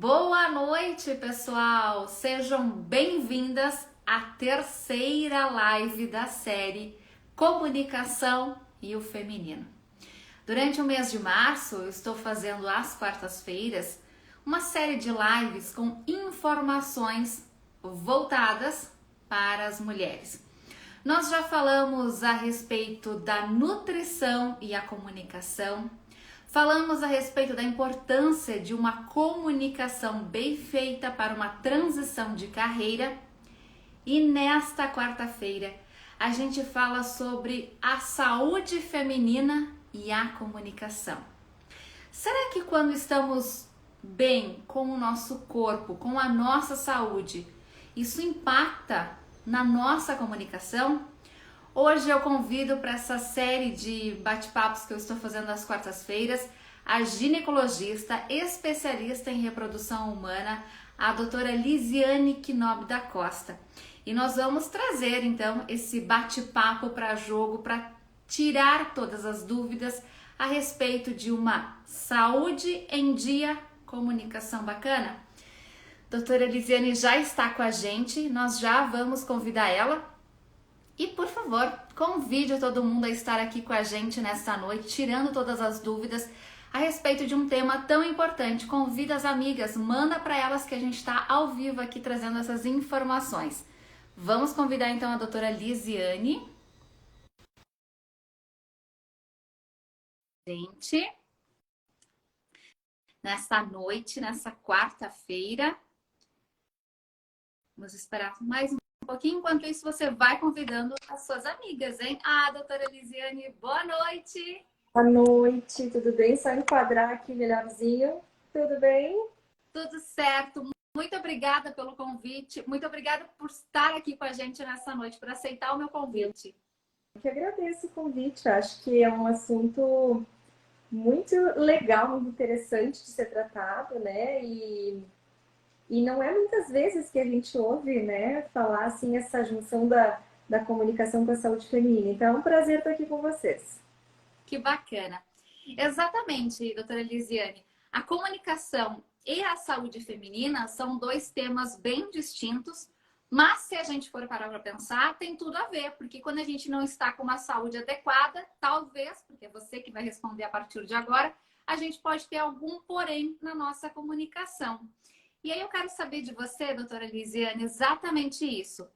Boa noite, pessoal! Sejam bem-vindas à terceira live da série Comunicação e o Feminino. Durante o mês de março, eu estou fazendo às quartas-feiras uma série de lives com informações voltadas para as mulheres. Nós já falamos a respeito da nutrição e a comunicação. Falamos a respeito da importância de uma comunicação bem feita para uma transição de carreira. E nesta quarta-feira a gente fala sobre a saúde feminina e a comunicação. Será que quando estamos bem com o nosso corpo, com a nossa saúde, isso impacta na nossa comunicação? Hoje eu convido para essa série de bate-papos que eu estou fazendo às quartas-feiras a ginecologista, especialista em reprodução humana, a doutora Lisiane Knob da Costa. E nós vamos trazer então esse bate-papo para jogo para tirar todas as dúvidas a respeito de uma saúde em dia, comunicação bacana. Doutora Lisiane já está com a gente, nós já vamos convidar ela. E, por favor, convide todo mundo a estar aqui com a gente nesta noite, tirando todas as dúvidas a respeito de um tema tão importante. Convida as amigas, manda para elas que a gente está ao vivo aqui trazendo essas informações. Vamos convidar então a doutora Lisiane. Gente, nesta noite, nessa quarta-feira, vamos esperar mais um pouquinho, enquanto isso você vai convidando as suas amigas, hein? Doutora Lisiane, boa noite! Boa noite, tudo bem? Só enquadrar aqui melhorzinho, tudo bem? Tudo certo, muito obrigada pelo convite, muito obrigada por estar aqui com a gente nessa noite, por aceitar o meu convite. Eu que agradeço o convite, acho que é um assunto muito legal, muito interessante de ser tratado, né? E não é muitas vezes que a gente ouve, né, falar assim, essa junção da comunicação com a saúde feminina. Então é um prazer estar aqui com vocês. Que bacana. Exatamente, doutora Lisiane. A comunicação e a saúde feminina são dois temas bem distintos, mas se a gente for parar para pensar, tem tudo a ver, porque quando a gente não está com uma saúde adequada, talvez, porque é você que vai responder a partir de agora, a gente pode ter algum porém na nossa comunicação. E aí eu quero saber de você, doutora Lisiane, exatamente isso.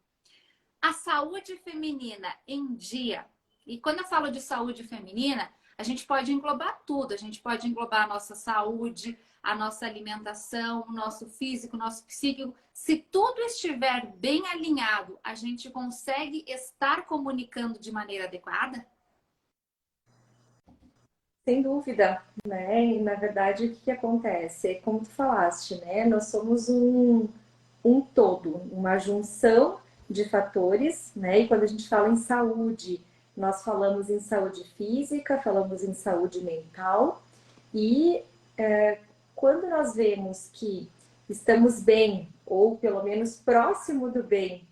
A saúde feminina em dia, e quando eu falo de saúde feminina, a gente pode englobar tudo, a gente pode englobar a nossa saúde, a nossa alimentação, o nosso físico, o nosso psíquico. Se tudo estiver bem alinhado, a gente consegue estar comunicando de maneira adequada? Sem dúvida, né? E, na verdade, o que acontece? Como tu falaste, né? Nós somos um todo, uma junção de fatores, né? E quando a gente fala em saúde, nós falamos em saúde física, falamos em saúde mental, e quando nós vemos que estamos bem, ou pelo menos próximo do bem,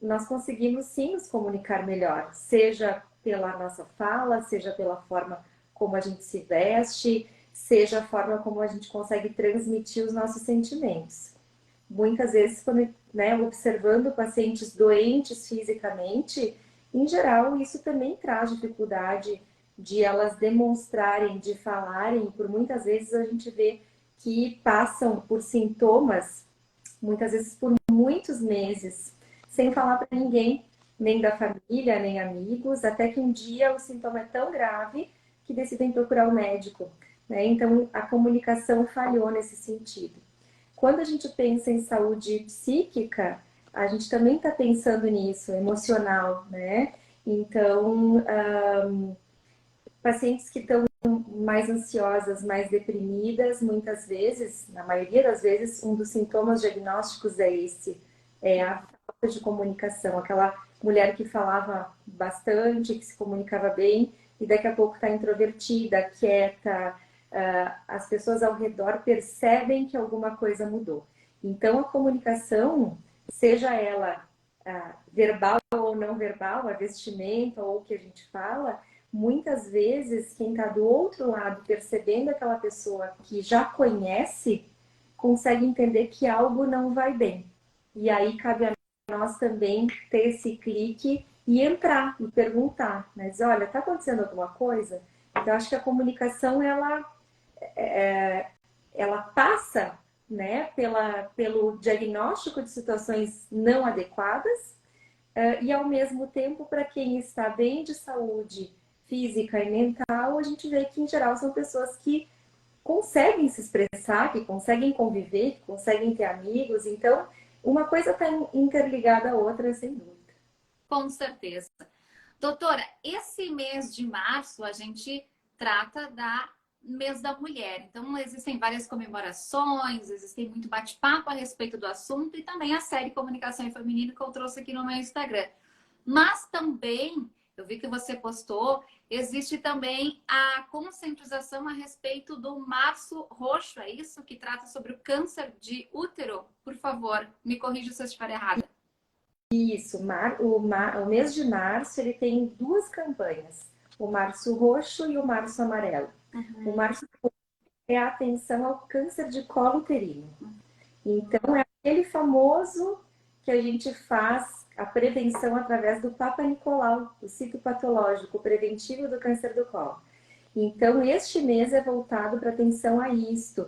nós conseguimos sim nos comunicar melhor, seja pela nossa fala, seja pela forma como a gente se veste, seja a forma como a gente consegue transmitir os nossos sentimentos. Muitas vezes, quando, né, observando pacientes doentes fisicamente, em geral, isso também traz dificuldade de elas demonstrarem, de falarem. Por muitas vezes a gente vê que passam por sintomas, muitas vezes por muitos meses, sem falar para ninguém, nem da família, nem amigos, até que um dia o sintoma é tão grave que decidem procurar o médico, né? Então, a comunicação falhou nesse sentido. Quando a gente pensa em saúde psíquica, a gente também está pensando nisso, emocional, né? Então, pacientes que estão mais ansiosas, mais deprimidas, muitas vezes, na maioria das vezes, um dos sintomas diagnósticos é esse, é a falta de comunicação. Aquela mulher que falava bastante, que se comunicava bem, e daqui a pouco está introvertida, quieta, as pessoas ao redor percebem que alguma coisa mudou. Então, a comunicação, seja ela verbal ou não verbal, a vestimenta ou o que a gente fala, muitas vezes quem está do outro lado percebendo aquela pessoa que já conhece consegue entender que algo não vai bem. E aí cabe a nós também ter esse clique e entrar e perguntar, mas olha, está acontecendo alguma coisa? Então acho que a comunicação ela passa, né, pelo diagnóstico de situações não adequadas e ao mesmo tempo para quem está bem de saúde física e mental, a gente vê que em geral são pessoas que conseguem se expressar, que conseguem conviver, que conseguem ter amigos. Então, uma coisa está interligada à outra, sem dúvida. Com certeza. Doutora, esse mês de março a gente trata da mês da mulher. Então, existem várias comemorações, existem muito bate-papo a respeito do assunto e também a série Comunicação em Feminino que eu trouxe aqui no meu Instagram. Mas também, eu vi que você postou, existe também a conscientização a respeito do Março Roxo, é isso? Que trata sobre o câncer de útero? Por favor, me corrija se eu estiver errada. Isso, o mês de março ele tem duas campanhas, o Março Roxo e o Março Amarelo. O Março Roxo é a atenção ao câncer de colo uterino. Então, é aquele famoso que a gente faz a prevenção através do Papa Nicolau, o citopatológico preventivo do câncer do colo. Então, este mês é voltado para atenção a isto,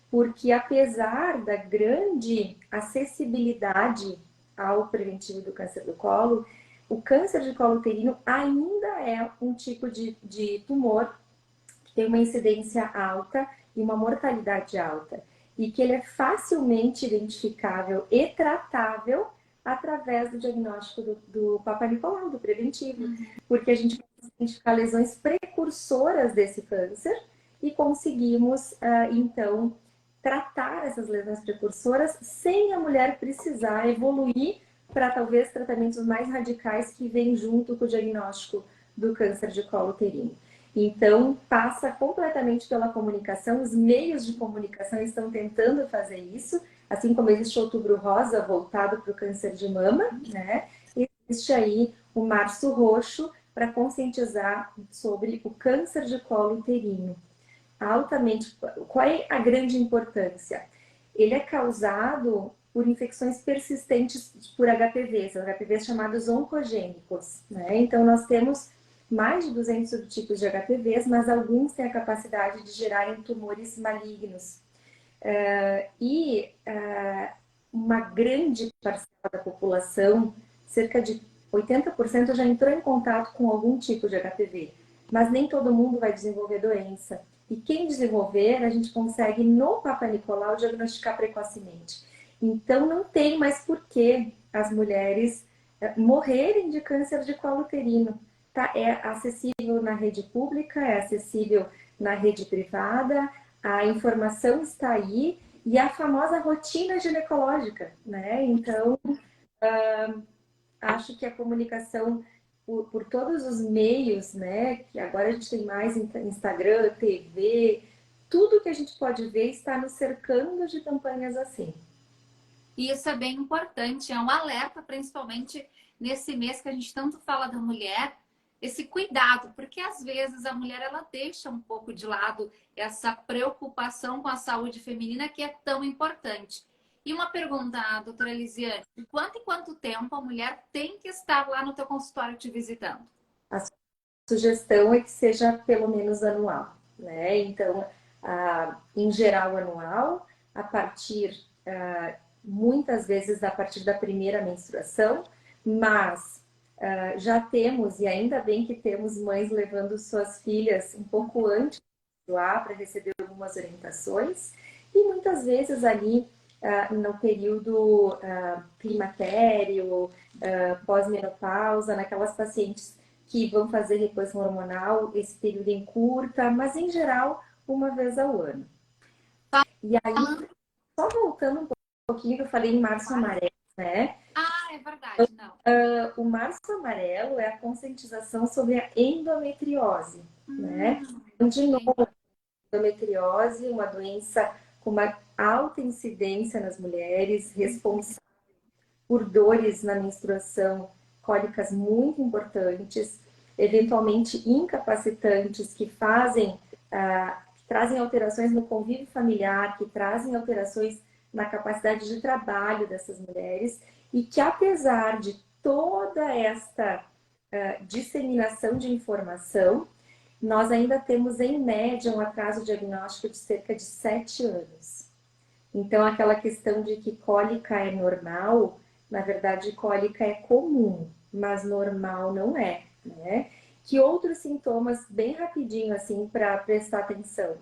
porque apesar da grande acessibilidade ao preventivo do câncer do colo, o câncer de colo uterino ainda é um tipo de tumor que tem uma incidência alta e uma mortalidade alta, e que ele é facilmente identificável e tratável através do diagnóstico do Papa Nicolau, do preventivo, porque a gente consegue identificar lesões precursoras desse câncer e conseguimos, então, tratar essas lesões precursoras sem a mulher precisar evoluir para talvez tratamentos mais radicais que vêm junto com o diagnóstico do câncer de colo uterino. Então, passa completamente pela comunicação, os meios de comunicação estão tentando fazer isso, assim como existe o Outubro Rosa voltado para o câncer de mama, né? Existe aí o Março Roxo para conscientizar sobre o câncer de colo uterino. Altamente. Qual é a grande importância? Ele é causado por infecções persistentes por HPVs chamados oncogênicos, né? Então, nós temos mais de 200 subtipos de HPVs, mas alguns têm a capacidade de gerarem tumores malignos. Uma grande parcela da população, cerca de 80%, já entrou em contato com algum tipo de HPV, mas nem todo mundo vai desenvolver doença. E quem desenvolver, a gente consegue no Papa Nicolau diagnosticar precocemente. Então não tem mais por que as mulheres morrerem de câncer de colo uterino. Tá? É acessível na rede pública, é acessível na rede privada, a informação está aí e a famosa rotina ginecológica, né? Então, acho que a comunicação por todos os meios, né? Que agora a gente tem mais Instagram, TV, tudo que a gente pode ver está nos cercando de campanhas assim. E isso é bem importante, é um alerta, principalmente nesse mês que a gente tanto fala da mulher, esse cuidado, porque às vezes a mulher ela deixa um pouco de lado essa preocupação com a saúde feminina que é tão importante. E uma pergunta, doutora Elisiane, de quanto em quanto tempo a mulher tem que estar lá no teu consultório te visitando? A sugestão é que seja pelo menos anual, né? Então, em geral anual, a partir muitas vezes a partir da primeira menstruação, mas já temos, e ainda bem que temos mães levando suas filhas um pouco antes lá para receber algumas orientações, e muitas vezes ali no período climatério, pós-menopausa, naquelas pacientes que vão fazer reposição hormonal, esse período encurta, mas em geral, uma vez ao ano. E aí, só voltando um pouquinho, que eu falei em março amarelo, né? Ah, é verdade, não. O março amarelo é a conscientização sobre a endometriose, né? Então, de novo, endometriose, uma doença com uma alta incidência nas mulheres, responsável por dores na menstruação, cólicas muito importantes, eventualmente incapacitantes, que fazem, trazem alterações no convívio familiar, que trazem alterações na capacidade de trabalho dessas mulheres, e que apesar de toda esta disseminação de informação, nós ainda temos, em média, um atraso diagnóstico de cerca de 7 anos. Então, aquela questão de que cólica é normal, na verdade, cólica é comum, mas normal não é, né? Que outros sintomas, bem rapidinho, assim, para prestar atenção?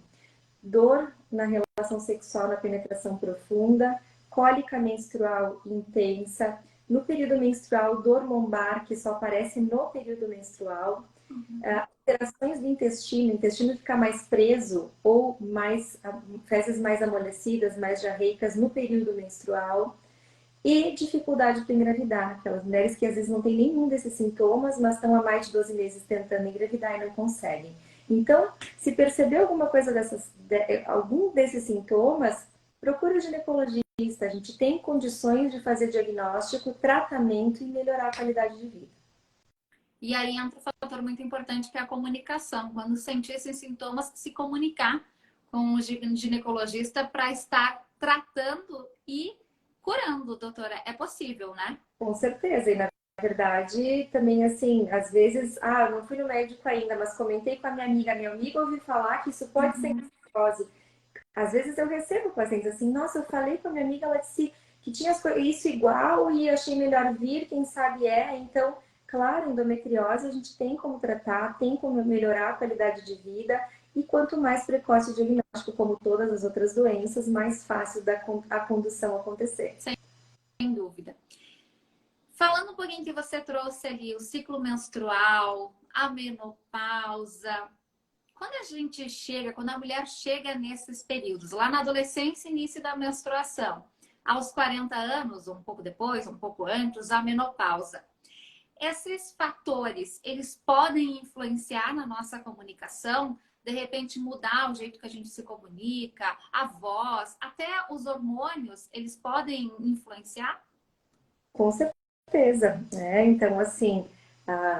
Dor na relação sexual, na penetração profunda, cólica menstrual intensa, no período menstrual, dor lombar, que só aparece no período menstrual, alterações do intestino, o intestino fica mais preso ou mais fezes mais amolecidas, mais diarreicas no período menstrual e dificuldade para engravidar, aquelas mulheres que às vezes não têm nenhum desses sintomas, mas estão há mais de 12 meses tentando engravidar e não conseguem. Então, se perceber alguma coisa algum desses sintomas, procure o ginecologista. A gente tem condições de fazer diagnóstico, tratamento e melhorar a qualidade de vida. E aí entra um fator muito importante que é a comunicação. Quando sentir esses sintomas, se comunicar com o ginecologista para estar tratando e curando, doutora. É possível, né? Com certeza. E na verdade, também assim, às vezes, não fui no médico ainda, mas comentei com a minha amiga. Minha amiga ouviu falar que isso pode ser endometriose. Às vezes eu recebo pacientes assim, nossa, eu falei com a minha amiga, ela disse que tinha isso igual e achei melhor vir, quem sabe é. Então, claro, endometriose a gente tem como tratar, tem como melhorar a qualidade de vida e quanto mais precoce o diagnóstico, como todas as outras doenças, mais fácil a condução acontecer. Sem dúvida. Falando um pouquinho que você trouxe ali, o ciclo menstrual, a menopausa. Quando a mulher chega nesses períodos, lá na adolescência, início da menstruação, aos 40 anos, um pouco depois, um pouco antes, a menopausa. Esses fatores, eles podem influenciar na nossa comunicação, de repente mudar o jeito que a gente se comunica, a voz, até os hormônios, eles podem influenciar? Com certeza, né? Então, assim,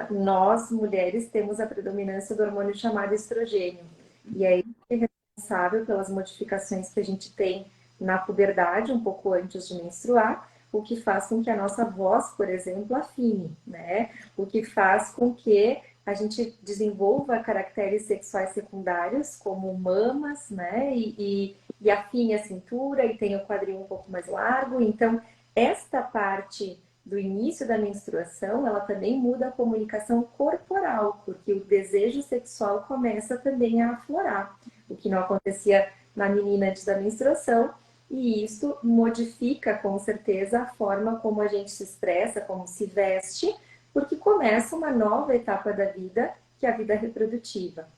nós mulheres temos a predominância do hormônio chamado estrogênio. E aí é responsável pelas modificações que a gente tem na puberdade, um pouco antes de menstruar, o que faz com que a nossa voz, por exemplo, afine, né? O que faz com que a gente desenvolva caracteres sexuais secundários, como mamas, né? E afine a cintura e tenha o quadril um pouco mais largo. Então, esta parte do início da menstruação, ela também muda a comunicação corporal, porque o desejo sexual começa também a aflorar, o que não acontecia na menina antes da menstruação, e isso modifica com certeza a forma como a gente se expressa, como se veste, porque começa uma nova etapa da vida, que é a vida reprodutiva.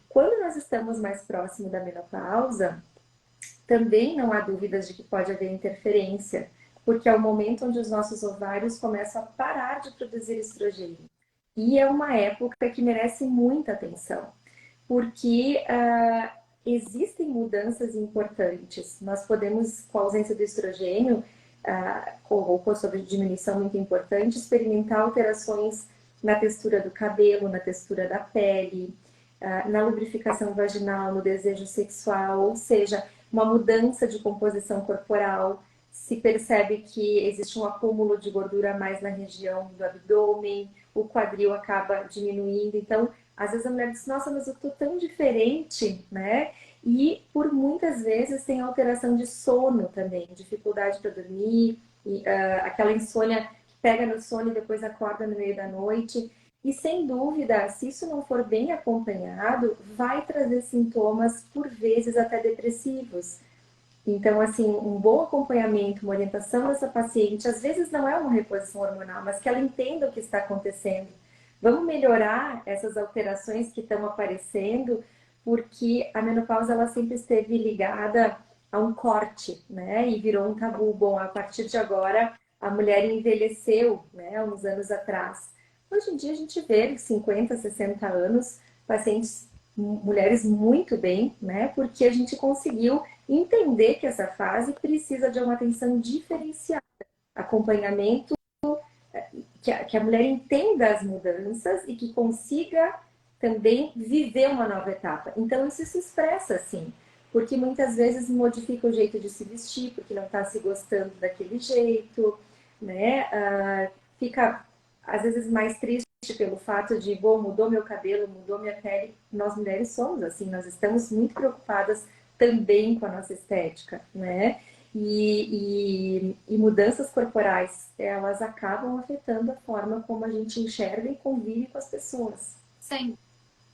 Quando nós estamos mais próximo da menopausa, também não há dúvidas de que pode haver interferência, porque é o momento onde os nossos ovários começam a parar de produzir estrogênio. E é uma época que merece muita atenção, porque existem mudanças importantes. Nós podemos, com a ausência do estrogênio, ou com a sua diminuição muito importante, experimentar alterações na textura do cabelo, na textura da pele, na lubrificação vaginal, no desejo sexual, ou seja, uma mudança de composição corporal. Se percebe que existe um acúmulo de gordura mais na região do abdômen, o quadril acaba diminuindo. Então, às vezes a mulher diz, nossa, mas eu tô tão diferente, né? E por muitas vezes tem alteração de sono também, dificuldade para dormir, aquela insônia que pega no sono e depois acorda no meio da noite. E sem dúvida, se isso não for bem acompanhado, vai trazer sintomas, por vezes até depressivos. Então, assim, um bom acompanhamento, uma orientação dessa paciente, às vezes não é uma reposição hormonal, mas que ela entenda o que está acontecendo. Vamos melhorar essas alterações que estão aparecendo, porque a menopausa ela sempre esteve ligada a um corte, né? E virou um tabu. Bom, a partir de agora, a mulher envelheceu, né? Uns anos atrás. Hoje em dia a gente vê 50, 60 anos, pacientes, mulheres muito bem, né? Porque a gente conseguiu entender que essa fase precisa de uma atenção diferenciada, acompanhamento, que a mulher entenda as mudanças e que consiga também viver uma nova etapa. Então isso se expressa assim, porque muitas vezes modifica o jeito de se vestir, porque não está se gostando daquele jeito, né? Fica às vezes mais triste pelo fato de, bom, mudou meu cabelo, mudou minha pele. Nós mulheres somos assim, nós estamos muito preocupadas também com a nossa estética, né? E mudanças corporais, elas acabam afetando a forma como a gente enxerga e convive com as pessoas. Sem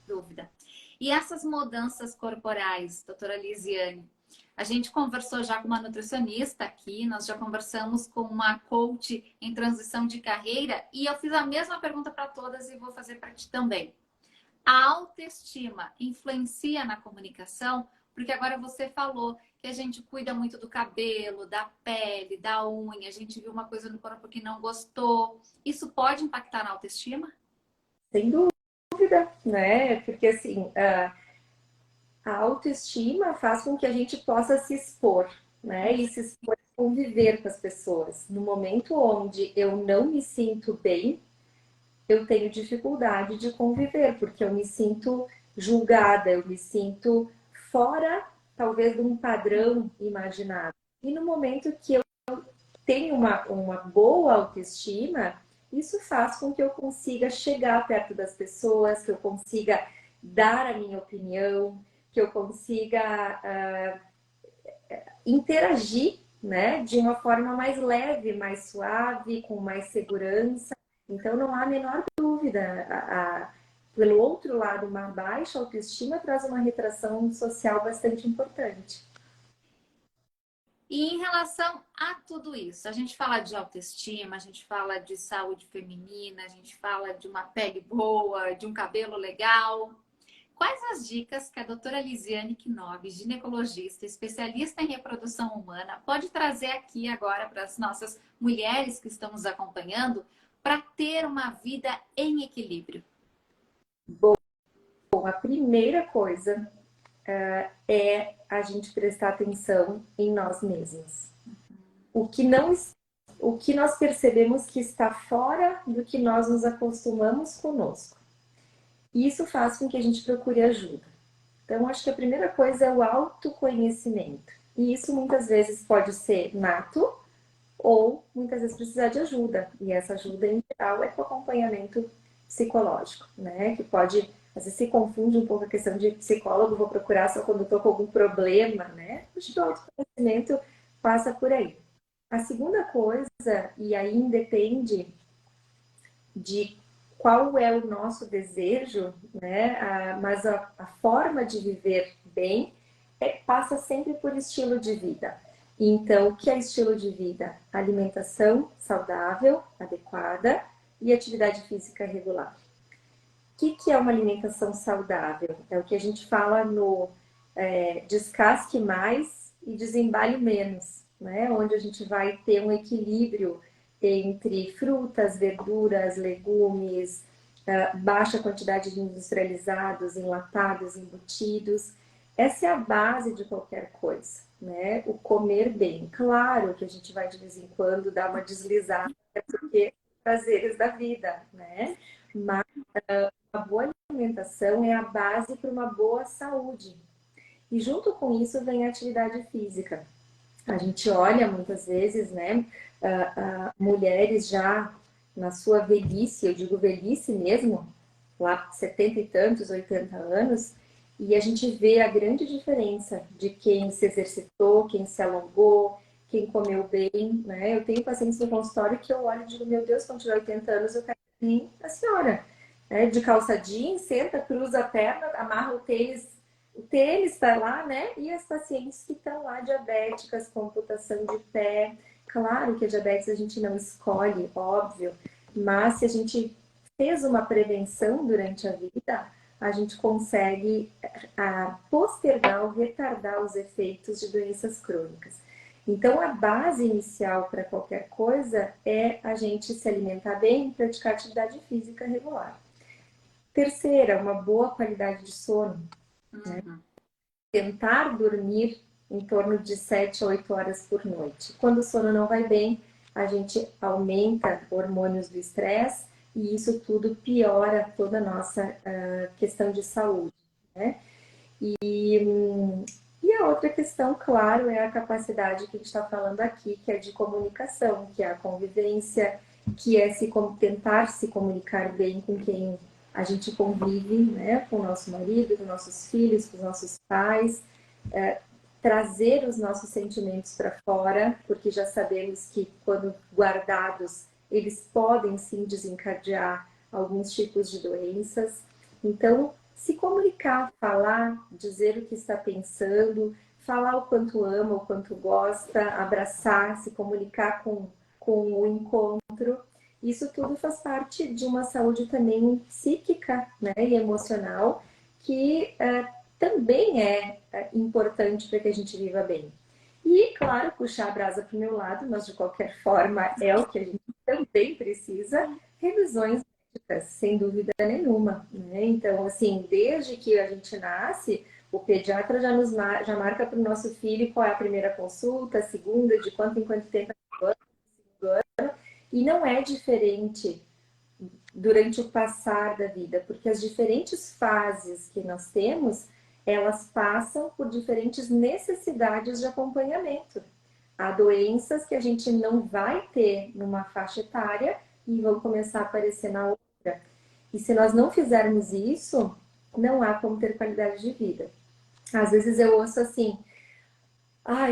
dúvida. E essas mudanças corporais, doutora Lisiane, a gente conversou já com uma nutricionista aqui, nós já conversamos com uma coach em transição de carreira e eu fiz a mesma pergunta para todas e vou fazer para ti também. A autoestima influencia na comunicação? Porque agora você falou que a gente cuida muito do cabelo, da pele, da unha, a gente viu uma coisa no corpo que não gostou. Isso pode impactar na autoestima? Sem dúvida, né? Porque assim, a autoestima faz com que a gente possa se expor, né? E se expor, conviver com as pessoas. No momento onde eu não me sinto bem, eu tenho dificuldade de conviver, porque eu me sinto julgada, eu me sinto fora, talvez, de um padrão imaginado. E no momento que eu tenho uma boa autoestima, isso faz com que eu consiga chegar perto das pessoas, que eu consiga dar a minha opinião, que eu consiga interagir, né, de uma forma mais leve, mais suave, com mais segurança. Então, não há a menor dúvida. Pelo outro lado, uma baixa autoestima traz uma retração social bastante importante. E em relação a tudo isso, a gente fala de autoestima, a gente fala de saúde feminina, a gente fala de uma pele boa, de um cabelo legal. Quais as dicas que a doutora Lisiane Knob, ginecologista, especialista em reprodução humana, pode trazer aqui agora para as nossas mulheres que estão nos acompanhando para ter uma vida em equilíbrio? Bom, a primeira coisa é a gente prestar atenção em nós mesmos. O que não, o que nós percebemos que está fora do que nós nos acostumamos conosco. E isso faz com que a gente procure ajuda. Então, acho que a primeira coisa é o autoconhecimento. E isso muitas vezes pode ser nato ou muitas vezes precisar de ajuda. E essa ajuda, em geral, é com acompanhamento psicológico, né? Que pode, às vezes, se confunde um pouco a questão de psicólogo, vou procurar só quando estou com algum problema, né? Acho que o autoconhecimento passa por aí. A segunda coisa, e aí independe de qual é o nosso desejo, né? Mas a forma de viver bem passa sempre por estilo de vida. Então, o que é estilo de vida? Alimentação saudável, adequada e atividade física regular. O que é uma alimentação saudável? É o que a gente fala no descasque mais e desembale menos, né? Onde a gente vai ter um equilíbrio entre frutas, verduras, legumes, baixa quantidade de industrializados, enlatados, embutidos. Essa é a base de qualquer coisa, né? O comer bem. Claro que a gente vai de vez em quando dar uma deslizada, porque prazeres da vida, né? Mas a boa alimentação é a base para uma boa saúde. E junto com isso vem a atividade física. A gente olha muitas vezes, né, mulheres já na sua velhice, eu digo velhice mesmo, lá 70 e tantos, 80 anos, e a gente vê a grande diferença de quem se exercitou, quem se alongou, quem comeu bem, né? Eu tenho pacientes no consultório que eu olho e digo, meu Deus, quando tiver 80 anos eu quero nem a senhora, né? De calça jeans, senta, cruza a perna, amarra o tênis está lá, né? E as pacientes que estão lá diabéticas, com amputação de pé. Claro que a diabetes a gente não escolhe, óbvio, mas se a gente fez uma prevenção durante a vida, a gente consegue postergar ou retardar os efeitos de doenças crônicas. Então, a base inicial para qualquer coisa é a gente se alimentar bem e praticar atividade física regular. Terceira, uma boa qualidade de sono. Né? Tentar dormir em torno de 7 a 8 horas por noite. Quando o sono não vai bem, a gente aumenta hormônios do estresse e isso tudo piora toda a nossa questão de saúde, né? E a outra questão, claro, é a capacidade que a gente está falando aqui, que é de comunicação, que é a convivência, que é tentar se comunicar bem com quem a gente convive, né? Com o nosso marido, com nossos filhos, com os nossos pais, trazer os nossos sentimentos para fora, porque já sabemos que quando guardados, eles podem sim desencadear alguns tipos de doenças. Então, se comunicar, falar, dizer o que está pensando, falar o quanto ama, o quanto gosta, abraçar, se comunicar com o encontro. Isso tudo faz parte de uma saúde também psíquica, né, e emocional, que também é importante para que a gente viva bem. E, claro, puxar a brasa para o meu lado, mas de qualquer forma é o que a gente também precisa, revisões médicas, sem dúvida nenhuma, né? Então, assim, desde que a gente nasce, o pediatra já marca para o nosso filho qual é a primeira consulta, a segunda, de quanto em quanto tempo é, e não é diferente durante o passar da vida, porque as diferentes fases que nós temos, elas passam por diferentes necessidades de acompanhamento. Há doenças que a gente não vai ter numa faixa etária e vão começar a aparecer na outra. E se nós não fizermos isso, não há como ter qualidade de vida. Às vezes eu ouço assim,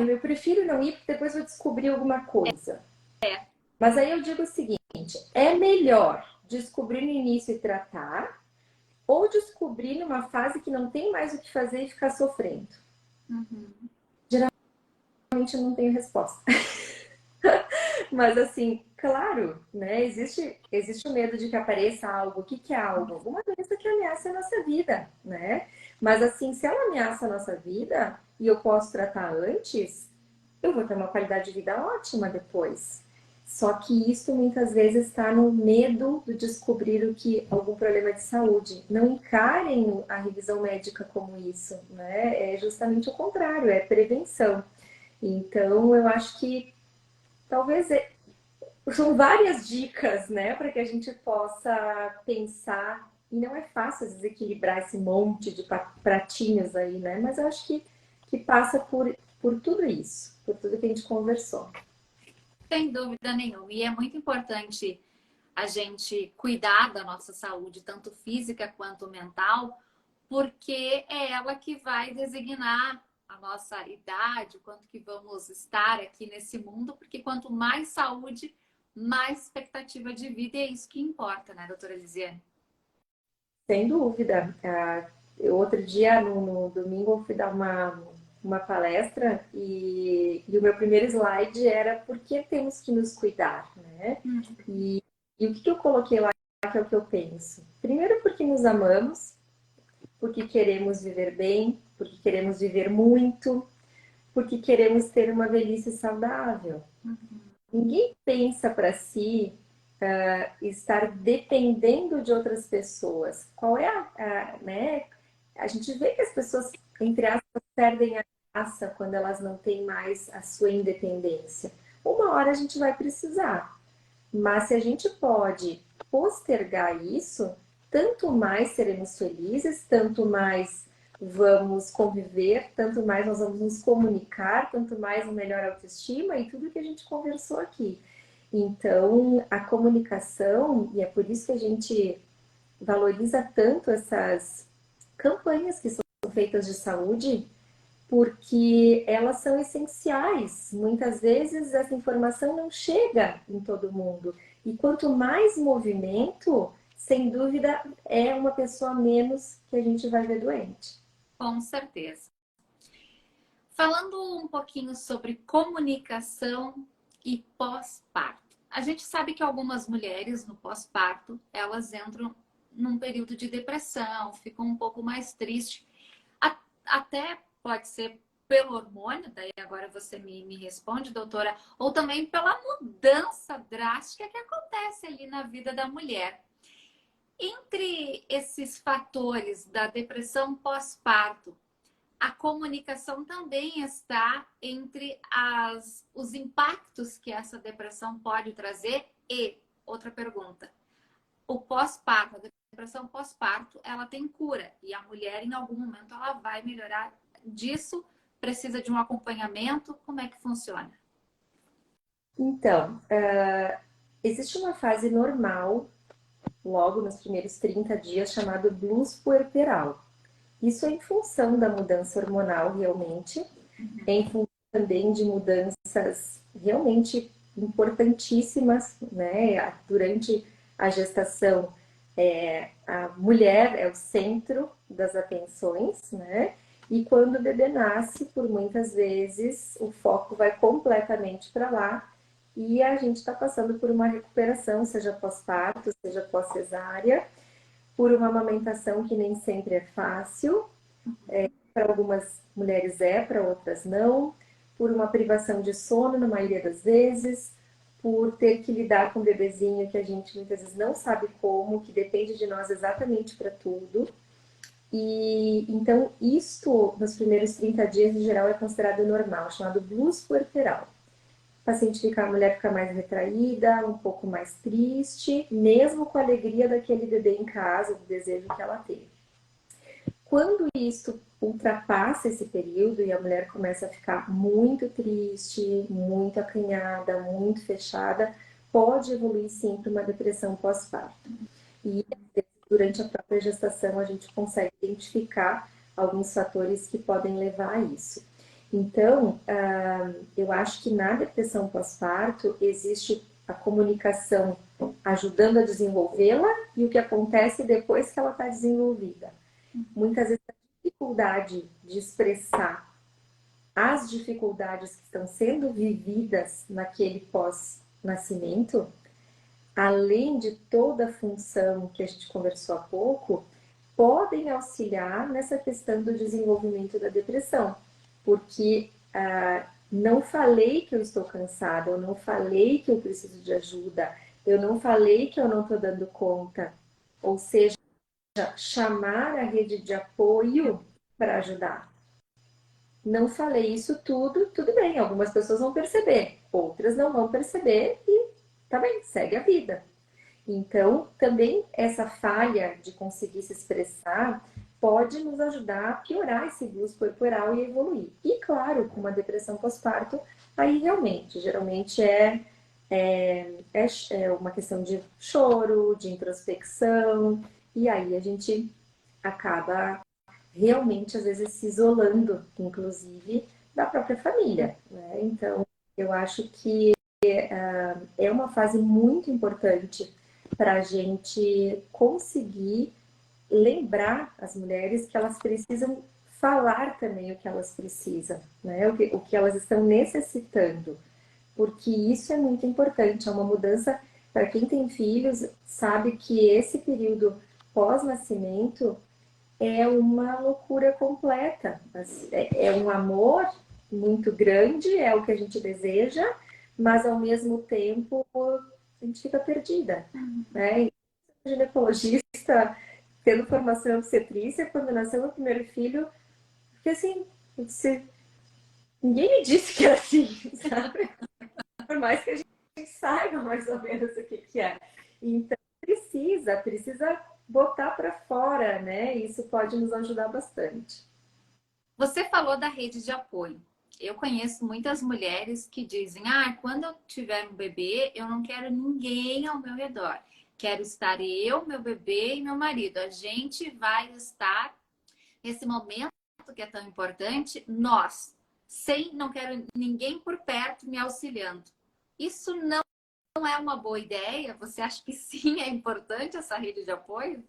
eu prefiro não ir porque depois vou descobrir alguma coisa. Mas aí eu digo o seguinte, é melhor descobrir no início e tratar, ou descobrir numa fase que não tem mais o que fazer e ficar sofrendo? Uhum. Geralmente eu não tenho resposta. Mas assim, claro, né? Existe o medo de que apareça algo. O que que é algo? Alguma doença que ameaça a nossa vida, né? Mas assim, se ela ameaça a nossa vida e eu posso tratar antes, eu vou ter uma qualidade de vida ótima depois. Só que isso muitas vezes está no medo de descobrir algum problema de saúde. Não encarem a revisão médica como isso, né? É justamente o contrário, é prevenção. Então, eu acho que talvez são várias dicas, né, para que a gente possa pensar. E não é fácil desequilibrar esse monte de pratinhos aí, né? Mas eu acho que passa por tudo isso, por tudo que a gente conversou. Sem dúvida nenhuma. E é muito importante a gente cuidar da nossa saúde, tanto física quanto mental, porque é ela que vai designar a nossa idade, o quanto que vamos estar aqui nesse mundo, porque quanto mais saúde, mais expectativa de vida, e é isso que importa, né, doutora Elisiane? Sem dúvida. Outro dia, no domingo, eu fui dar uma palestra e o meu primeiro slide era por que temos que nos cuidar, né? E o que eu coloquei lá, que é o que eu penso? Primeiro, porque nos amamos, porque queremos viver bem, porque queremos viver muito, porque queremos ter uma velhice saudável. Ninguém pensa para si estar dependendo de outras pessoas. Qual é né? A gente vê que as pessoas, entre aspas, perdem a graça quando elas não têm mais a sua independência. Uma hora a gente vai precisar, mas se a gente pode postergar isso, tanto mais seremos felizes, tanto mais vamos conviver, tanto mais nós vamos nos comunicar, tanto mais melhor autoestima e tudo que a gente conversou aqui. Então, a comunicação, e é por isso que a gente valoriza tanto essas campanhas que são feitas de saúde, porque elas são essenciais. Muitas vezes essa informação não chega em todo mundo. E quanto mais movimento, sem dúvida, é uma pessoa menos que a gente vai ver doente. Com certeza. Falando um pouquinho sobre comunicação e pós-parto. A gente sabe que algumas mulheres no pós-parto, elas entram num período de depressão, ficam um pouco mais tristes. Até pode ser pelo hormônio, daí agora você me responde, doutora, ou também pela mudança drástica que acontece ali na vida da mulher. Entre esses fatores da depressão pós-parto, a comunicação também está entre os impactos que essa depressão pode trazer. E, outra pergunta, o pós-parto, a depressão pós-parto, ela tem cura. E a mulher, em algum momento, ela vai melhorar disso. Precisa de um acompanhamento. Como é que funciona? Então, existe uma fase normal, logo nos primeiros 30 dias, chamado blues puerperal. Isso é em função da mudança hormonal, realmente, é em função também de mudanças realmente importantíssimas, né? Durante a gestação, a mulher é o centro das atenções, né? E quando o bebê nasce, por muitas vezes, o foco vai completamente para lá e a gente está passando por uma recuperação, seja pós-parto, seja pós-cesárea, por uma amamentação que nem sempre é fácil, para algumas mulheres para outras não, por uma privação de sono na maioria das vezes, por ter que lidar com um bebezinho que a gente muitas vezes não sabe como, que depende de nós exatamente para tudo. E então isto nos primeiros 30 dias em geral é considerado normal, chamado blues puerperal. O paciente fica, a mulher fica mais retraída, um pouco mais triste, mesmo com a alegria daquele bebê em casa, do desejo que ela teve. Quando isso ultrapassa esse período e a mulher começa a ficar muito triste, muito acanhada, muito fechada, pode evoluir sim para uma depressão pós-parto. E durante a própria gestação a gente consegue identificar alguns fatores que podem levar a isso. Então, eu acho que na depressão pós-parto existe a comunicação ajudando a desenvolvê-la e o que acontece depois que ela está desenvolvida. Muitas vezes a dificuldade de expressar as dificuldades que estão sendo vividas naquele pós-nascimento, além de toda a função que a gente conversou há pouco, podem auxiliar nessa questão do desenvolvimento da depressão. Porque não falei que eu estou cansada, eu não falei que eu preciso de ajuda, eu não falei que eu não estou dando conta. Ou seja, chamar a rede de apoio para ajudar. Não falei isso tudo bem, algumas pessoas vão perceber, outras não vão perceber e tá bem, segue a vida. Então, também essa falha de conseguir se expressar pode nos ajudar a piorar esse blues corporal e evoluir. E claro, com uma depressão pós-parto, aí realmente, geralmente é uma questão de choro, de introspecção, e aí a gente acaba realmente, às vezes, se isolando, inclusive, da própria família, né? Então, eu acho que é uma fase muito importante para a gente conseguir lembrar as mulheres que elas precisam falar também o que elas precisam, né? O que elas estão necessitando, porque isso é muito importante, é uma mudança. Para quem tem filhos, sabe que esse período pós-nascimento é uma loucura completa. É um amor muito grande, é o que a gente deseja, mas ao mesmo tempo a gente fica perdida, né? E o ginecologista, tendo formação em obstetrícia, quando nasceu meu primeiro filho, porque assim, eu disse, ninguém me disse que era assim, sabe? Por mais que a gente saiba mais ou menos o que é. Então, precisa botar para fora, né? Isso pode nos ajudar bastante. Você falou da rede de apoio. Eu conheço muitas mulheres que dizem: ah, quando eu tiver um bebê, eu não quero ninguém ao meu redor. Quero estar eu, meu bebê e meu marido. A gente vai estar nesse momento que é tão importante, nós, sem não quero ninguém por perto me auxiliando. Isso não é uma boa ideia? Você acha que sim, é importante essa rede de apoio?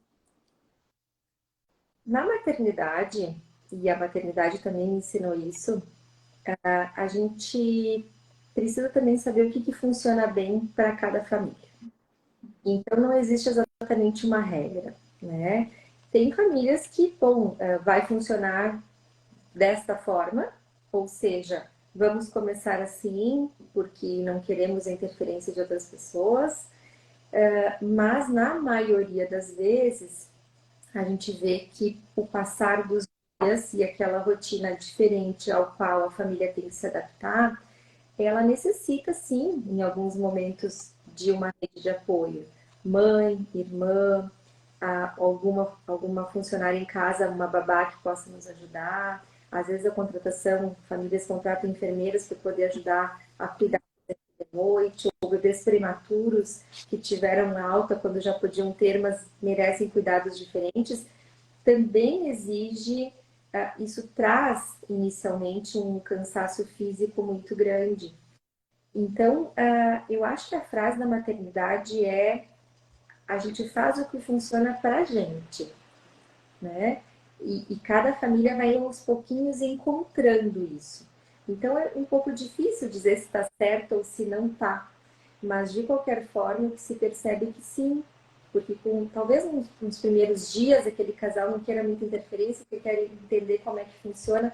Na maternidade, e a maternidade também me ensinou isso, a gente precisa também saber o que funciona bem para cada família. Então, não existe exatamente uma regra, né? Tem famílias que, bom, vai funcionar desta forma, ou seja, vamos começar assim, porque não queremos a interferência de outras pessoas, mas na maioria das vezes, a gente vê que o passar dos dias e aquela rotina diferente ao qual a família tem que se adaptar, ela necessita sim, em alguns momentos, de uma rede de apoio. mãe, irmã, alguma funcionária em casa, uma babá que possa nos ajudar. Às vezes a contratação, famílias contratam enfermeiras para poder ajudar a cuidar da noite, ou bebês prematuros que tiveram alta quando já podiam ter, mas merecem cuidados diferentes, também exige, isso traz inicialmente um cansaço físico muito grande. Então, eu acho que a frase da maternidade é: a gente faz o que funciona para a gente, né? E cada família vai aos pouquinhos encontrando isso. Então é um pouco difícil dizer se está certo ou se não está, mas de qualquer forma o que se percebe é que sim, porque talvez nos primeiros dias aquele casal não queira muita interferência, porque quer entender como é que funciona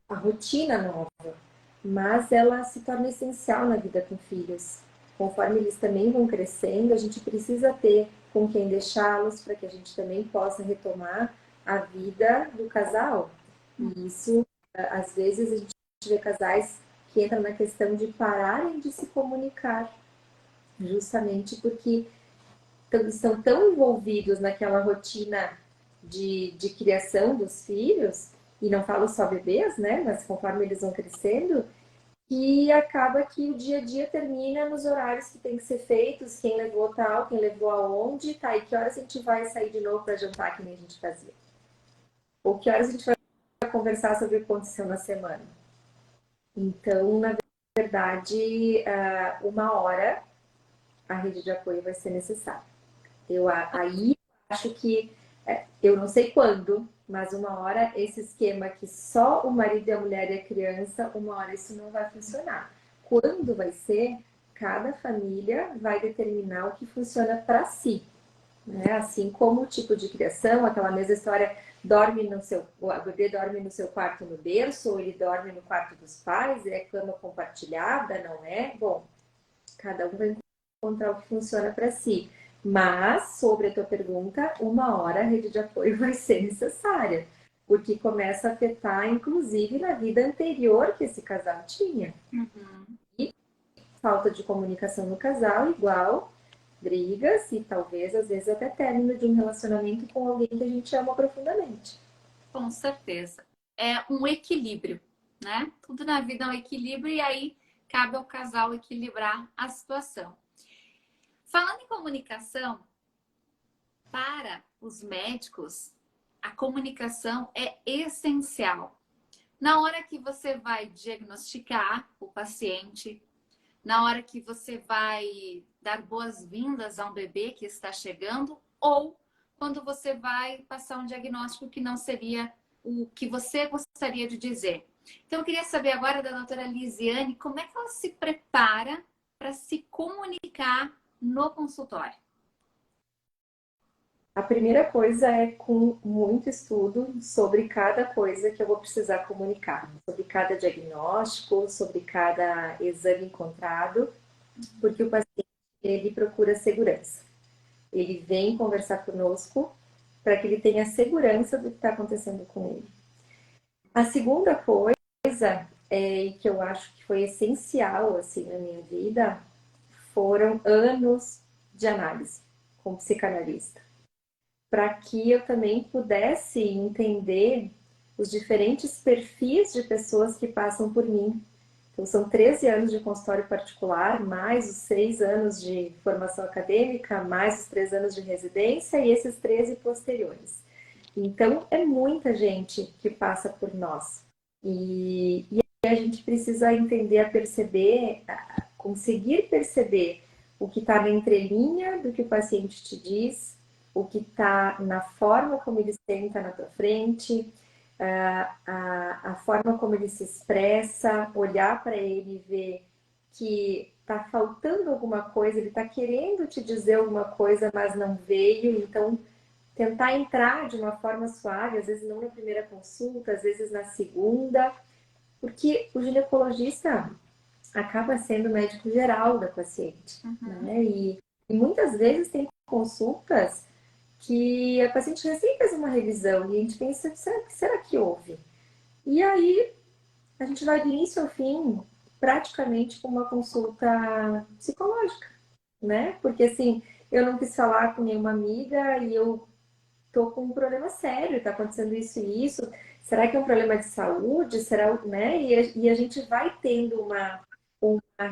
a rotina nova, mas ela se torna essencial na vida com filhos. Conforme eles também vão crescendo, a gente precisa ter com quem deixá-los para que a gente também possa retomar a vida do casal. E isso, às vezes, a gente vê casais que entram na questão de pararem de se comunicar, justamente porque estão tão envolvidos naquela rotina de criação dos filhos, e não falo só bebês, né? Mas conforme eles vão crescendo, que acaba que o dia a dia termina nos horários que tem que ser feitos, quem levou tal, quem levou aonde, tá, e que horas a gente vai sair de novo para jantar, que nem a gente fazia. Ou que horas a gente vai conversar sobre o que aconteceu na semana. Então, na verdade, uma hora a rede de apoio vai ser necessária. Aí acho que, eu não sei quando, mas uma hora esse esquema que só o marido e a mulher e a criança, uma hora isso não vai funcionar. Quando vai ser, cada família vai determinar o que funciona para si, né? Assim como o tipo de criação, aquela mesma história, o bebê dorme no seu quarto no berço, ou ele dorme no quarto dos pais, é cama compartilhada, não é? Bom, cada um vai encontrar o que funciona para si. Mas, sobre a tua pergunta, uma hora a rede de apoio vai ser necessária, porque começa a afetar, inclusive, na vida anterior que esse casal tinha. Uhum. E falta de comunicação no casal, igual brigas e talvez, às vezes, até término de um relacionamento com alguém que a gente ama profundamente. Com certeza. É um equilíbrio, né? Tudo na vida é um equilíbrio e aí cabe ao casal equilibrar a situação. Falando em comunicação, para os médicos, a comunicação é essencial. Na hora que você vai diagnosticar o paciente, na hora que você vai dar boas-vindas a um bebê que está chegando, ou quando você vai passar um diagnóstico que não seria o que você gostaria de dizer. Então, eu queria saber agora da doutora Lisiane, como é que ela se prepara para se comunicar no consultório? A primeira coisa é com muito estudo sobre cada coisa que eu vou precisar comunicar, sobre cada diagnóstico, sobre cada exame encontrado, porque o paciente ele procura segurança. Ele vem conversar conosco para que ele tenha segurança do que está acontecendo com ele. A segunda coisa, e que eu acho que foi essencial assim na minha vida, foram anos de análise com psicanalista, para que eu também pudesse entender os diferentes perfis de pessoas que passam por mim. Então, são 13 anos de consultório particular, mais os 6 anos de formação acadêmica, mais os 3 anos de residência e esses 13 posteriores. Então, é muita gente que passa por nós. E a gente precisa entender, a perceber, a conseguir perceber o que está na entrelinha do que o paciente te diz, o que está na forma como ele senta na tua frente, a forma como ele se expressa, olhar para ele e ver que está faltando alguma coisa, ele está querendo te dizer alguma coisa, mas não veio, então tentar entrar de uma forma suave, às vezes não na primeira consulta, às vezes na segunda, porque o ginecologista acaba sendo o médico geral da paciente, né? E muitas vezes tem consultas que a paciente recém fez uma revisão e a gente pensa, será que houve? E aí a gente vai do início ao fim praticamente com uma consulta psicológica, né? Porque assim, eu não quis falar com nenhuma amiga e eu tô com um problema sério, tá acontecendo isso e isso. Será que é um problema de saúde? Será, né? E a gente vai tendo uma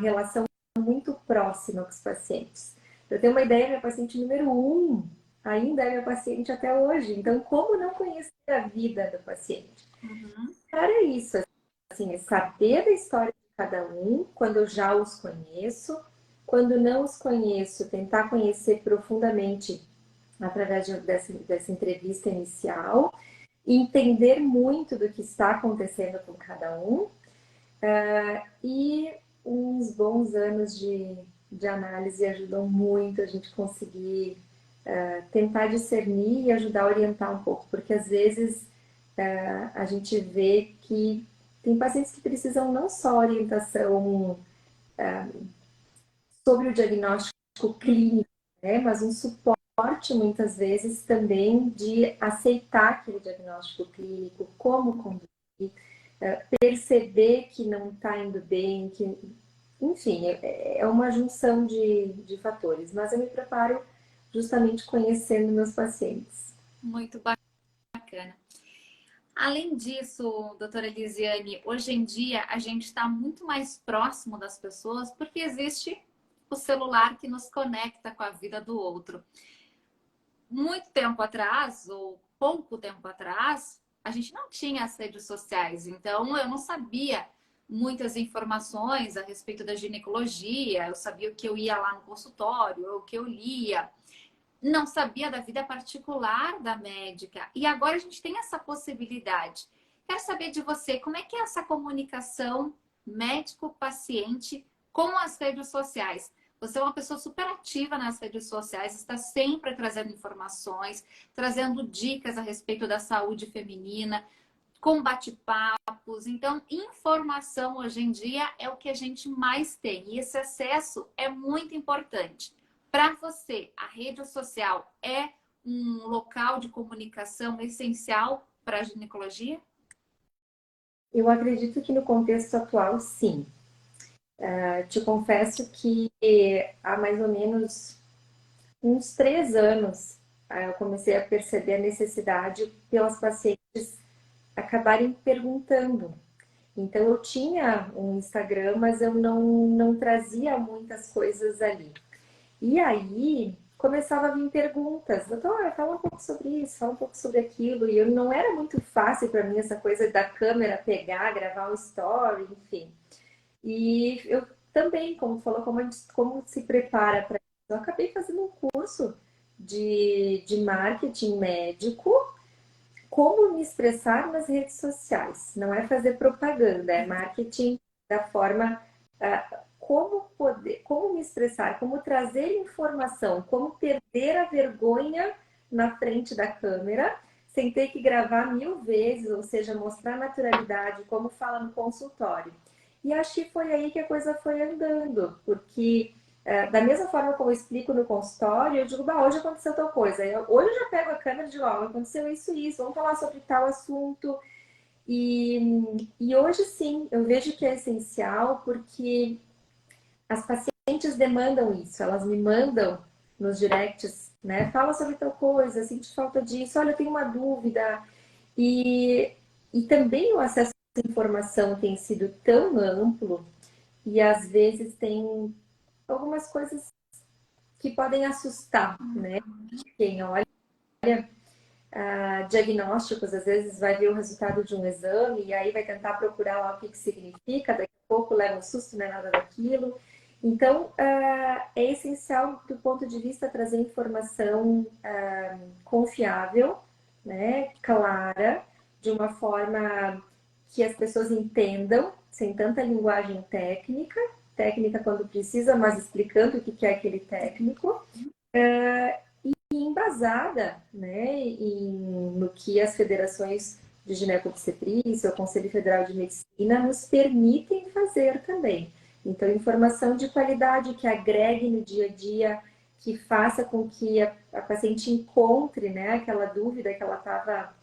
relação muito próxima com os pacientes. Eu tenho uma ideia, minha paciente número um ainda é minha paciente até hoje. Então, como não conhecer a vida do paciente? Uhum. Cara, é isso, assim, é saber da história de cada um, quando eu já os conheço. Quando não os conheço, tentar conhecer profundamente através dessa entrevista inicial, entender muito do que está acontecendo com cada um, e uns bons anos de análise ajudam muito a gente conseguir tentar discernir e ajudar a orientar um pouco, porque às vezes a gente vê que tem pacientes que precisam não só orientação sobre o diagnóstico clínico, né, mas um suporte muitas vezes também de aceitar aquele diagnóstico clínico, como conduzir, perceber que não está indo bem, que, enfim, é uma junção de fatores, mas eu me preparo justamente conhecendo meus pacientes. Muito bacana. Além disso, doutora Elisiane, hoje em dia a gente está muito mais próximo das pessoas porque existe o celular que nos conecta com a vida do outro. Muito tempo atrás, ou pouco tempo atrás, a gente não tinha as redes sociais, então eu não sabia muitas informações a respeito da ginecologia, eu sabia o que eu ia lá no consultório, o que eu lia, não sabia da vida particular da médica. E agora a gente tem essa possibilidade. Quero saber de você, como é que é essa comunicação médico-paciente com as redes sociais? Você é uma pessoa super ativa nas redes sociais, está sempre trazendo informações, trazendo dicas a respeito da saúde feminina, com bate-papos. Então, informação hoje em dia é o que a gente mais tem. E esse acesso é muito importante. Para você, a rede social é um local de comunicação essencial para a ginecologia? Eu acredito que no contexto atual, sim. Te confesso que há mais ou menos uns 3 anos eu comecei a perceber a necessidade pelas pacientes acabarem perguntando. Então eu tinha um Instagram, mas eu não trazia muitas coisas ali. E aí começava a vir perguntas, doutora, fala um pouco sobre isso, fala um pouco sobre aquilo. E eu não era muito fácil para mim essa coisa da câmera pegar, gravar um story, enfim. E eu também, como tu falou, como se prepara para isso. Eu acabei fazendo um curso de marketing médico, como me expressar nas redes sociais. Não é fazer propaganda, é marketing da forma como me expressar, como trazer informação, como perder a vergonha na frente da câmera, sem ter que gravar 1000 vezes, ou seja, mostrar naturalidade, como fala no consultório. E acho que foi aí que a coisa foi andando, porque da mesma forma como eu explico no consultório, eu digo, bah, hoje aconteceu tal coisa. Hoje eu já pego a câmera e digo, ó, aconteceu isso e isso, vamos falar sobre tal assunto. E hoje sim, eu vejo que é essencial porque as pacientes demandam isso, elas me mandam nos directs, né? Fala sobre tal coisa, sinto falta disso, olha, eu tenho uma dúvida. E, e também o acesso à informação tem sido tão amplo e às vezes tem algumas coisas que podem assustar, né? Quem olha diagnósticos, às vezes vai ver o resultado de um exame e aí vai tentar procurar lá o que significa, daqui a pouco leva um susto, não é nada daquilo. Então, é essencial do ponto de vista trazer informação confiável, né, clara, de uma forma que as pessoas entendam, sem tanta linguagem técnica, técnica quando precisa, mas explicando o que é aquele técnico, embasada, né, no que as federações de ginecobstetrícia, o Conselho Federal de Medicina nos permitem fazer também. Então, informação de qualidade que agregue no dia a dia, que faça com que a paciente encontre, né, aquela dúvida que ela estava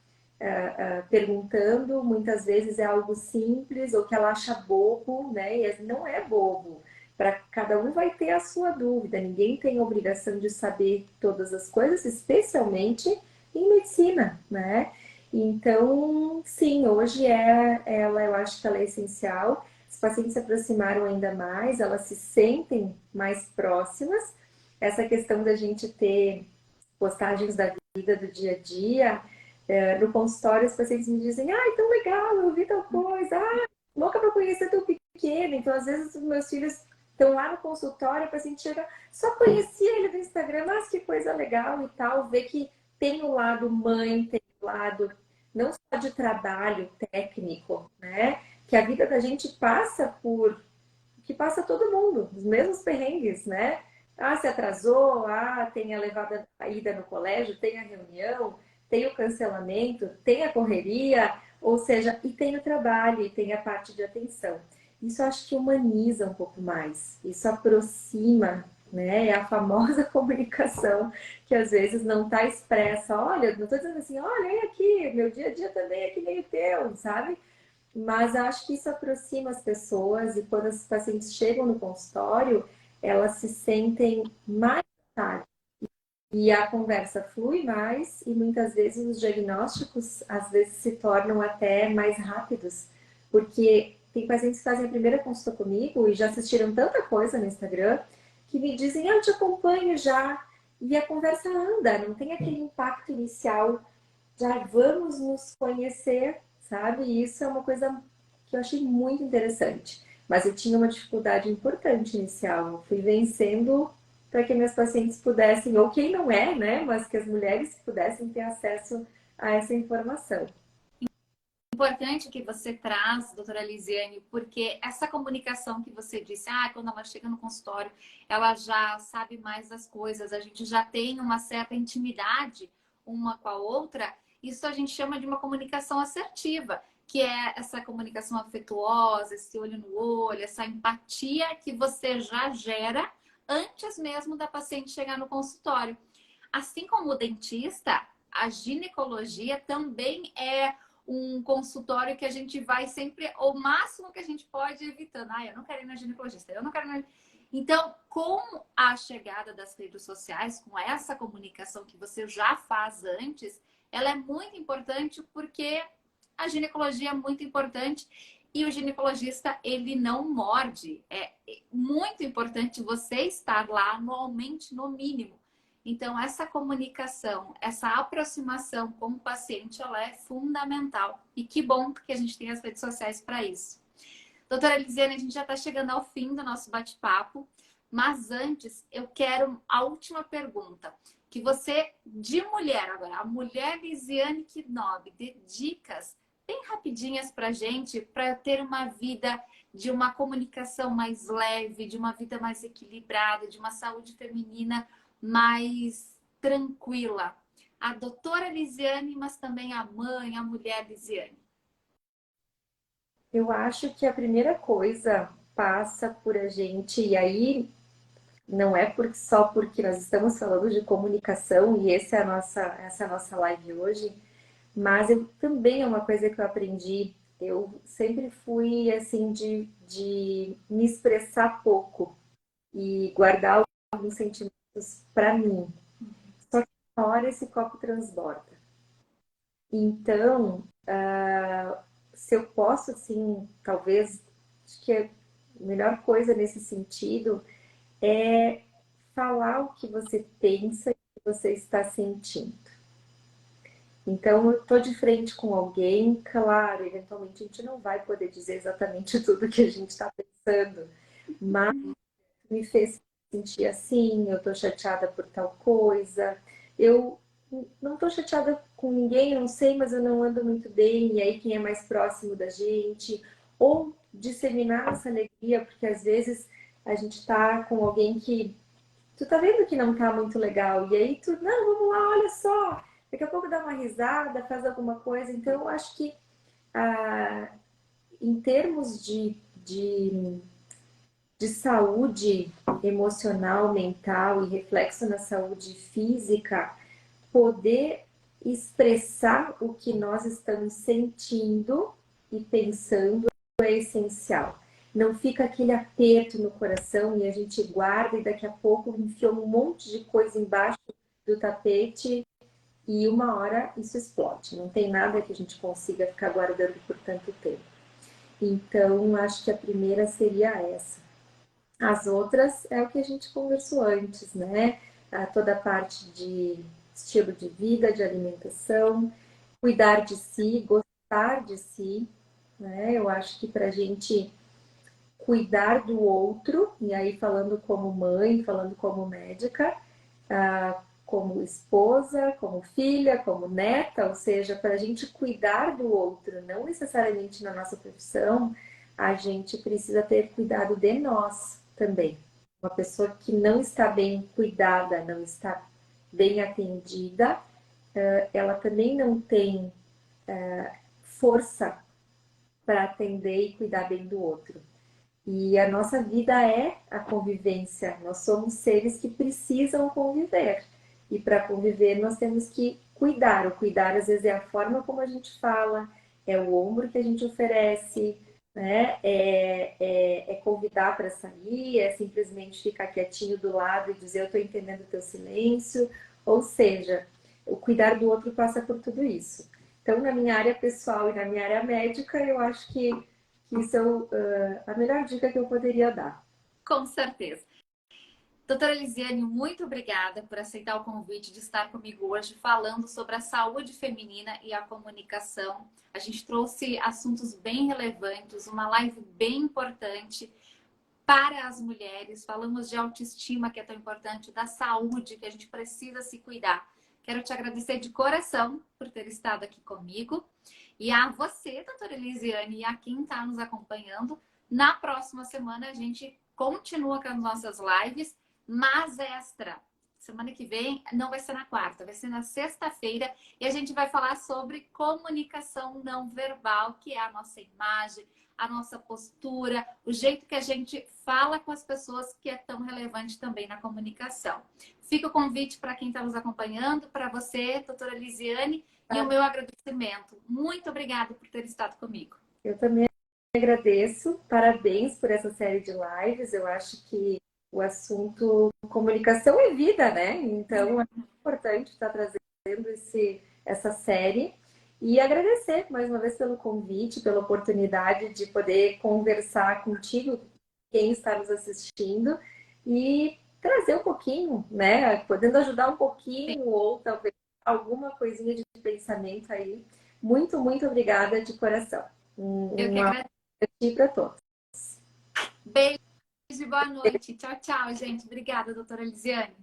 perguntando, muitas vezes é algo simples ou que ela acha bobo, né, e não é bobo. para cada um vai ter a sua dúvida, ninguém tem a obrigação de saber todas as coisas, especialmente em medicina, né? Então, sim, hoje eu acho que ela é essencial. Os pacientes se aproximaram ainda mais, elas se sentem mais próximas. Essa questão da gente ter postagens da vida do dia a dia, no consultório os pacientes me dizem, ah, tão legal, eu vi tal coisa, ah, louca para conhecer teu pequeno. Então, às vezes, os meus filhos estão lá no consultório, o paciente chega, só conheci ele do Instagram, mas que coisa legal e tal, ver que tem o lado mãe, tem o lado não só de trabalho técnico, né? Que a vida da gente passa por, que passa todo mundo, os mesmos perrengues, né? Ah, se atrasou, ah, tem a levada a ida no colégio, tem a reunião, tem o cancelamento, tem a correria, ou seja, e tem o trabalho, e tem a parte de atenção. Isso eu acho que humaniza um pouco mais, isso aproxima, né? É a famosa comunicação que às vezes não está expressa. Olha, não estou dizendo assim, olha, é aqui, meu dia a dia também é que nem o teu, sabe? Mas eu acho que isso aproxima as pessoas e quando os pacientes chegam no consultório, elas se sentem mais à vontade. E a conversa flui mais e muitas vezes os diagnósticos às vezes se tornam até mais rápidos, porque tem pacientes que fazem a primeira consulta comigo e já assistiram tanta coisa no Instagram que me dizem, eu te acompanho já, e a conversa anda, não tem aquele impacto inicial, já vamos nos conhecer, sabe? E isso é uma coisa que eu achei muito interessante. Mas eu tinha uma dificuldade importante inicial, eu fui vencendo para que meus pacientes pudessem, ou quem não é, né, mas que as mulheres pudessem ter acesso a essa informação. Importante que você traz, doutora Lisiane, porque essa comunicação que você disse, ah, quando ela chega no consultório, ela já sabe mais das coisas, a gente já tem uma certa intimidade uma com a outra, isso a gente chama de uma comunicação assertiva, que é essa comunicação afetuosa, esse olho no olho, essa empatia que você já gera antes mesmo da paciente chegar no consultório. Assim como o dentista, a ginecologia também é um consultório que a gente vai sempre, o máximo que a gente pode evitando. Ah, eu não quero ir na ginecologista, eu não quero ir na... Então, com a chegada das redes sociais, com essa comunicação que você já faz antes, ela é muito importante porque a ginecologia é muito importante e o ginecologista, ele não morde. É muito importante você estar lá anualmente, no mínimo. Então, essa comunicação, essa aproximação com o paciente, ela é fundamental. E que bom que a gente tem as redes sociais para isso. Doutora Lisiane, a gente já está chegando ao fim do nosso bate-papo, mas antes eu quero a última pergunta. Que você, de mulher agora, a mulher Lisiane Knob, dê dicas bem rapidinhas para a gente, para ter uma vida de uma comunicação mais leve, de uma vida mais equilibrada, de uma saúde feminina mais tranquila. A doutora Lisiane, mas também a mãe, a mulher Lisiane. Eu acho que a primeira coisa passa por a gente, e aí não é só porque nós estamos falando de comunicação, e essa é a nossa live hoje, mas também é uma coisa que eu aprendi. Eu sempre fui assim de me expressar pouco e guardar alguns sentimentos para mim. Só que na hora esse copo transborda. Então, se eu posso, assim, talvez, acho que a melhor coisa nesse sentido é falar o que você pensa e o que você está sentindo. Então, eu estou de frente com alguém, claro, eventualmente a gente não vai poder dizer exatamente tudo que a gente está pensando, mas me fez sentir assim, eu estou chateada por tal coisa, eu não estou chateada com ninguém, eu não sei, mas eu não ando muito bem, e aí quem é mais próximo da gente, ou disseminar essa alegria, porque às vezes a gente está com alguém que tu tá vendo que não tá muito legal, e aí tu, não, vamos lá, olha só, daqui a pouco dá uma risada, faz alguma coisa, então eu acho que em termos de saúde emocional, mental e reflexo na saúde física, poder expressar o que nós estamos sentindo e pensando é essencial. não fica aquele aperto no coração e a gente guarda e daqui a pouco enfia um monte de coisa embaixo do tapete e uma hora isso explode. Não tem nada que a gente consiga ficar guardando por tanto tempo. Então, acho que a primeira seria essa. As outras é o que a gente conversou antes, né? Toda a parte de estilo de vida, de alimentação, cuidar de si, gostar de si, né? Eu acho que para a gente cuidar do outro, e aí falando como mãe, falando como médica, como esposa, como filha, como neta, ou seja, para a gente cuidar do outro, não necessariamente na nossa profissão, a gente precisa ter cuidado de nós também. Uma pessoa que não está bem cuidada, não está bem atendida, ela também não tem força para atender e cuidar bem do outro. E a nossa vida é a convivência. Nós somos seres que precisam conviver. E para conviver, nós temos que cuidar. O cuidar, às vezes, é a forma como a gente fala, é o ombro que a gente oferece, né? É convidar para sair, é simplesmente ficar quietinho do lado e dizer: eu estou entendendo o teu silêncio. Ou seja, o cuidar do outro passa por tudo isso. Então, na minha área pessoal e na minha área médica, eu acho que isso é a melhor dica que eu poderia dar. Com certeza. Doutora Elisiane, muito obrigada por aceitar o convite de estar comigo hoje falando sobre a saúde feminina e a comunicação. A gente trouxe assuntos bem relevantes, uma live bem importante para as mulheres. Falamos de autoestima, que é tão importante, da saúde, que a gente precisa se cuidar. Quero te agradecer de coração por ter estado aqui comigo. E a você, doutora Elisiane, e a quem está nos acompanhando. Na próxima semana a gente continua com as nossas lives, mas extra. Semana que vem não vai ser na quarta, vai ser na sexta-feira e a gente vai falar sobre comunicação não verbal, que é a nossa imagem, a nossa postura, o jeito que a gente fala com as pessoas, que é tão relevante também na comunicação. Fica o convite para quem está nos acompanhando, para você, doutora Lisiane, e o meu agradecimento. Muito obrigada por ter estado comigo. Eu também agradeço, parabéns por essa série de lives. Eu acho que o assunto comunicação é vida, né? Então é importante estar trazendo essa série. E agradecer mais uma vez pelo convite, pela oportunidade de poder conversar contigo, quem está nos assistindo, e trazer um pouquinho, né? Podendo ajudar um pouquinho, ou talvez alguma coisinha de pensamento aí. Muito, muito obrigada de coração. Eu que Uma agradeço. para todos. Beijo e boa noite. Tchau, tchau, gente. Obrigada, doutora Lisiane.